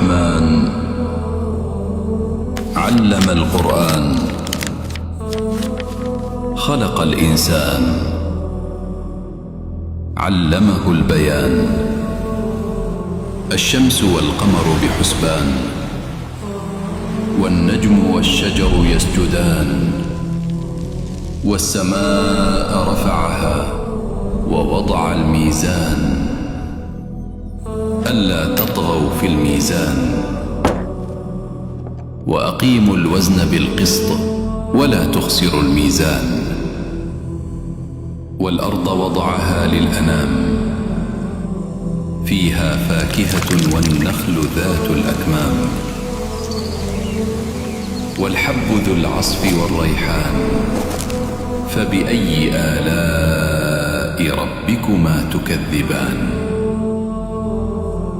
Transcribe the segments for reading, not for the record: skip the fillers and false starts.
الرحمن علم القرآن خلق الإنسان علمه البيان الشمس والقمر بحسبان والنجم والشجر يسجدان والسماء رفعها ووضع الميزان ألا تطغوا في الميزان وأقيموا الوزن بالقسط ولا تخسروا الميزان والأرض وضعها للأنام فيها فاكهة والنخل ذات الأكمام والحب ذو العصف والريحان فبأي آلاء ربكما تكذبان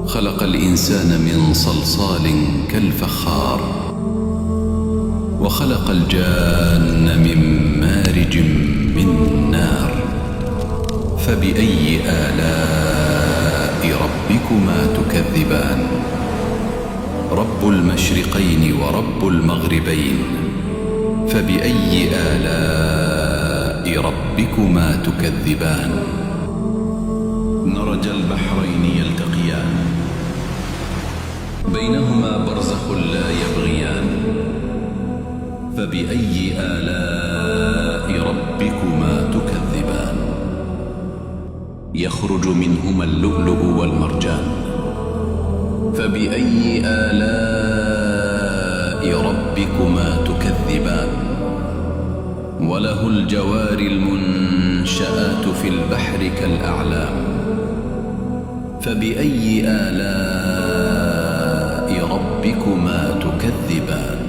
خلق الإنسان من صلصال كالفخار وخلق الجان من مارج من نار فبأي آلاء ربكما تكذبان رب المشرقين ورب المغربين فبأي آلاء ربكما تكذبان مرج البحرين يلتقيان بينهما برزخ لا يبغيان فبأي آلاء ربكما تكذبان يخرج منهما اللؤلؤ والمرجان فبأي آلاء ربكما تكذبان وله الجوار المنشآت في البحر كالأعلام فبأي آلاء ربكما تكذبان